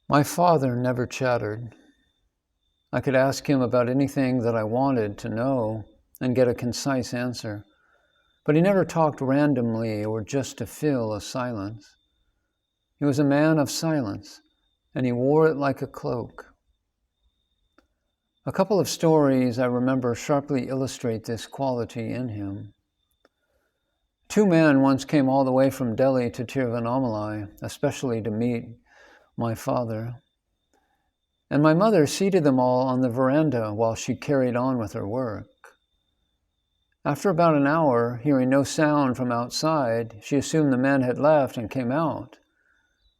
My father never chattered. I could ask him about anything that I wanted to know and get a concise answer, but he never talked randomly or just to fill a silence. He was a man of silence, and he wore it like a cloak. A couple of stories I remember sharply illustrate this quality in him. Two men once came all the way from Delhi to Tiruvannamalai, especially to meet my father. And my mother seated them all on the veranda while she carried on with her work. After about an hour, hearing no sound from outside, she assumed the men had left and came out.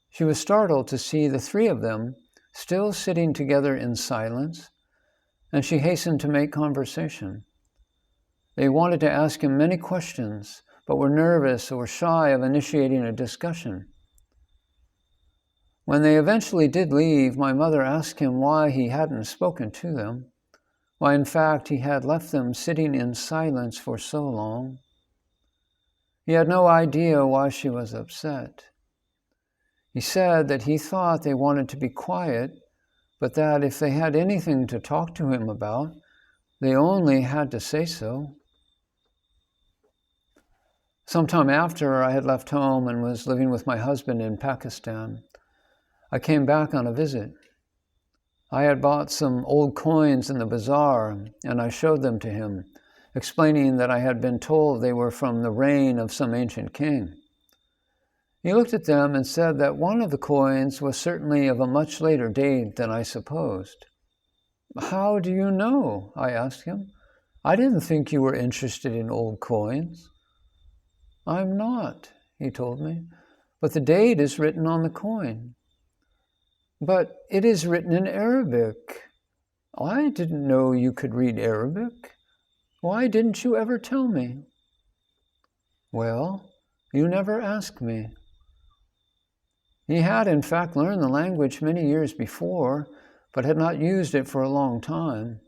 She was startled to see the three of them still sitting together in silence, and she hastened to make conversation. They wanted to ask him many questions, but were nervous or shy of initiating a discussion. When they eventually did leave, my mother asked him why he hadn't spoken to them, why in fact he had left them sitting in silence for so long. He had no idea why she was upset. He said that he thought they wanted to be quiet, but that if they had anything to talk to him about, they only had to say so. Sometime after I had left home and was living with my husband in Pakistan, I came back on a visit. I had bought some old coins in the bazaar, and I showed them to him, explaining that I had been told they were from the reign of some ancient king. He looked at them and said that one of the coins was certainly of a much later date than I supposed. "How do you know?" I asked him. "I didn't think you were interested in old coins." "I'm not," he told me, "but the date is written on the coin." "But it is written in Arabic." "I didn't know you could read Arabic. Why didn't you ever tell me?" "Well, you never asked me." He had in fact learned the language many years before, but had not used it for a long time.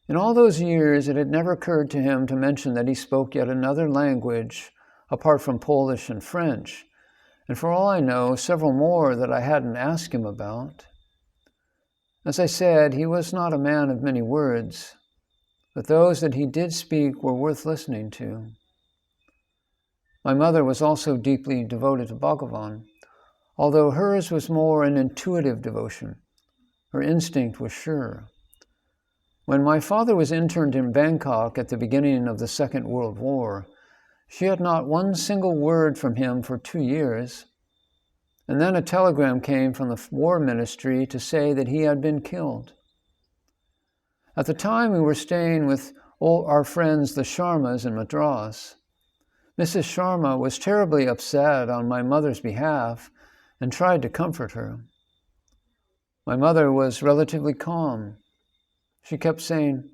In all those years, it had never occurred to him to mention that he spoke yet another language apart from Polish and French, and for all I know, several more that I hadn't asked him about. As I said, he was not a man of many words, but those that he did speak were worth listening to. My mother was also deeply devoted to Bhagavan, although hers was more an intuitive devotion. Her instinct was sure. When my father was interned in Bangkok at the beginning of the Second World War, she had not one single word from him for 2 years, and then a telegram came from the War Ministry to say that he had been killed. At the time, we were staying with all our friends, the Sharmas, in Madras. Mrs. Sharma was terribly upset on my mother's behalf and tried to comfort her. My mother was relatively calm. She kept saying,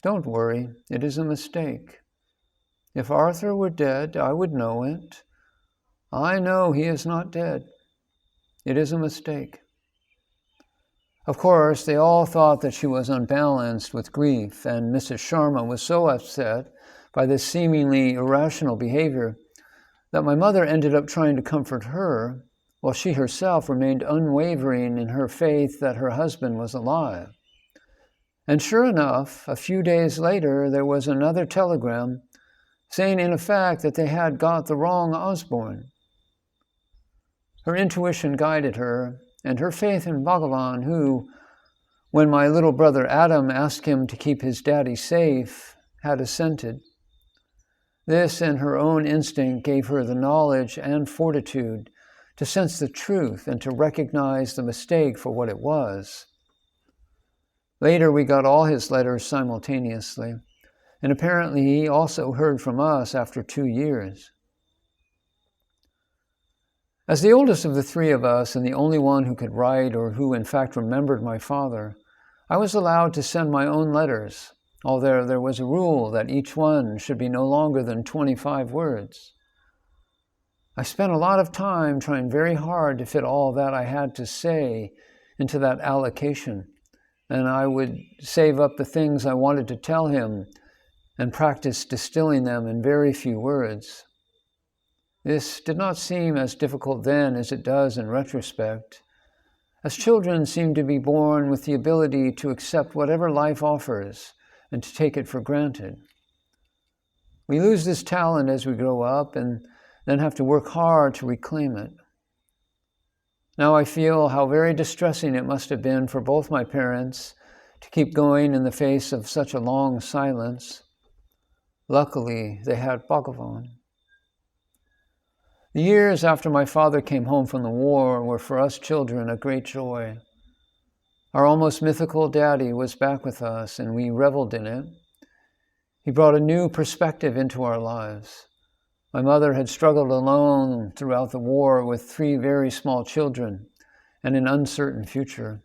"Don't worry, it is a mistake. If Arthur were dead, I would know it. I know he is not dead. It is a mistake." Of course, they all thought that she was unbalanced with grief, and Mrs. Sharma was so upset by this seemingly irrational behavior that my mother ended up trying to comfort her, while she herself remained unwavering in her faith that her husband was alive. And sure enough, a few days later, there was another telegram saying in effect that they had got the wrong Osborne. Her intuition guided her, and her faith in Bhagavan, who, when my little brother Adam asked him to keep his daddy safe, had assented. This and her own instinct gave her the knowledge and fortitude to sense the truth and to recognize the mistake for what it was. Later, we got all his letters simultaneously, and apparently he also heard from us after 2 years. As the oldest of the three of us and the only one who could write or who in fact remembered my father, I was allowed to send my own letters, although there was a rule that each one should be no longer than 25 words. I spent a lot of time trying very hard to fit all that I had to say into that allocation, and I would save up the things I wanted to tell him and practice distilling them in very few words. This did not seem as difficult then as it does in retrospect, As children seem to be born with the ability to accept whatever life offers and to take it for granted. We lose this talent as we grow up and then have to work hard to reclaim it. Now I feel how very distressing it must have been for both my parents to keep going in the face of such a long silence. Luckily, they had Bhagavan. The years after my father came home from the war were for us children a great joy. Our almost mythical daddy was back with us, and we reveled in it. He brought a new perspective into our lives. My mother had struggled alone throughout the war with 3 very small children and an uncertain future.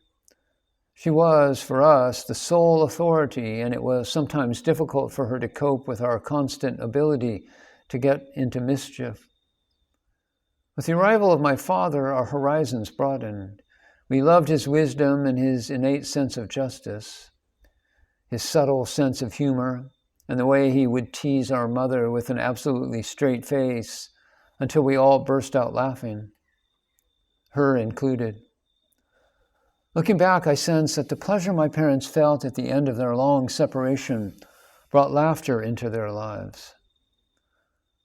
She was, for us, the sole authority, and it was sometimes difficult for her to cope with our constant ability to get into mischief. With the arrival of my father, our horizons broadened. We loved his wisdom and his innate sense of justice, his subtle sense of humor, and the way he would tease our mother with an absolutely straight face until we all burst out laughing, her included. Looking back, I sense that the pleasure my parents felt at the end of their long separation brought laughter into their lives.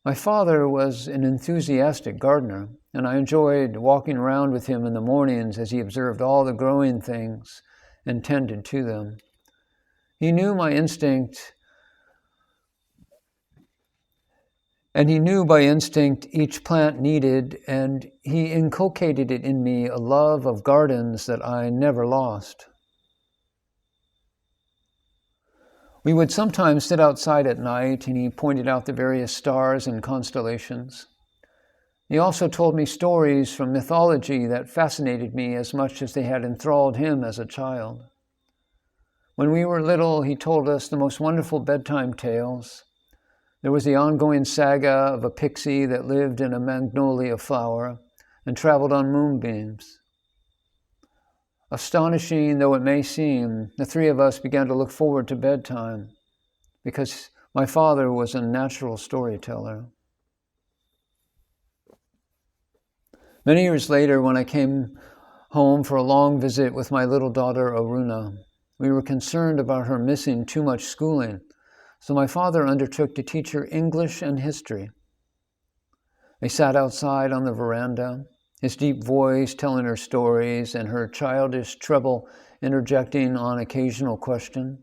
My father was an enthusiastic gardener, and I enjoyed walking around with him in the mornings as he observed all the growing things and tended to them. He knew my instinct, and he knew by instinct each plant needed, and he inculcated it in me, a love of gardens that I never lost. We would sometimes sit outside at night, and he pointed out the various stars and constellations. He also told me stories from mythology that fascinated me as much as they had enthralled him as a child. When we were little, he told us the most wonderful bedtime tales. There was the ongoing saga of a pixie that lived in a magnolia flower and traveled on moonbeams. Astonishing though it may seem, the 3 of us began to look forward to bedtime because my father was a natural storyteller. Many years later, when I came home for a long visit with my little daughter, Aruna, we were concerned about her missing too much schooling, so my father undertook to teach her English and history. They sat outside on the veranda, his deep voice telling her stories and her childish treble interjecting on occasional question.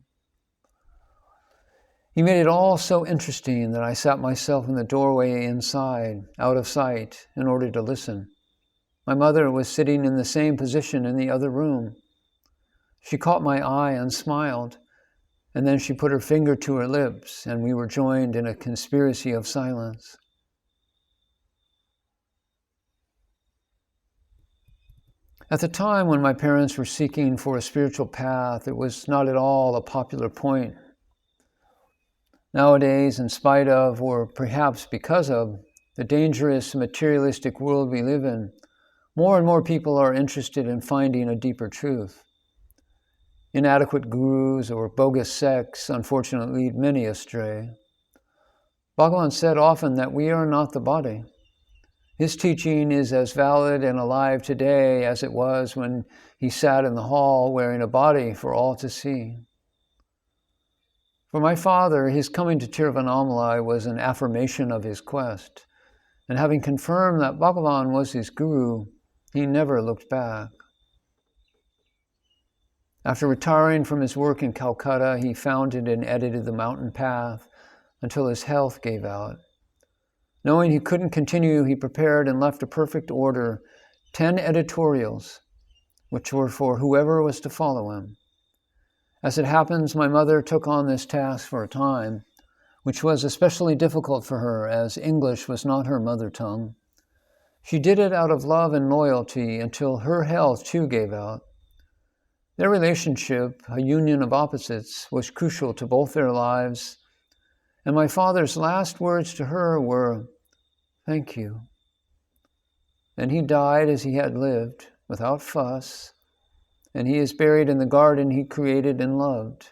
He made it all so interesting that I sat myself in the doorway inside, out of sight, in order to listen. My mother was sitting in the same position in the other room. She caught my eye and smiled, and then she put her finger to her lips, and we were joined in a conspiracy of silence. At the time when my parents were seeking for a spiritual path, it was not at all a popular point. Nowadays, in spite of, or perhaps because of, the dangerous materialistic world we live in, more and more people are interested in finding a deeper truth. Inadequate gurus or bogus sects, unfortunately, lead many astray. Bhagavan said often that we are not the body. His teaching is as valid and alive today as it was when he sat in the hall wearing a body for all to see. For my father, his coming to Tiruvannamalai was an affirmation of his quest, and having confirmed that Bhagavan was his guru, he never looked back. After retiring from his work in Calcutta, he founded and edited the Mountain Path until his health gave out. Knowing he couldn't continue, he prepared and left a perfect order 10 editorials, which were for whoever was to follow him. As it happens, my mother took on this task for a time, which was especially difficult for her as English was not her mother tongue. She did it out of love and loyalty until her health too gave out. Their relationship, a union of opposites, was crucial to both their lives, and my father's last words to her were, "Thank you." Then he died as he had lived, without fuss, and he is buried in the garden he created and loved.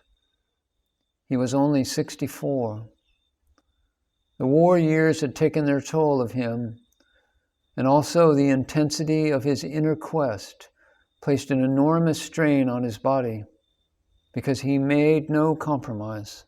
He was only 64. The war years had taken their toll of him, and also the intensity of his inner quest placed an enormous strain on his body because he made no compromise.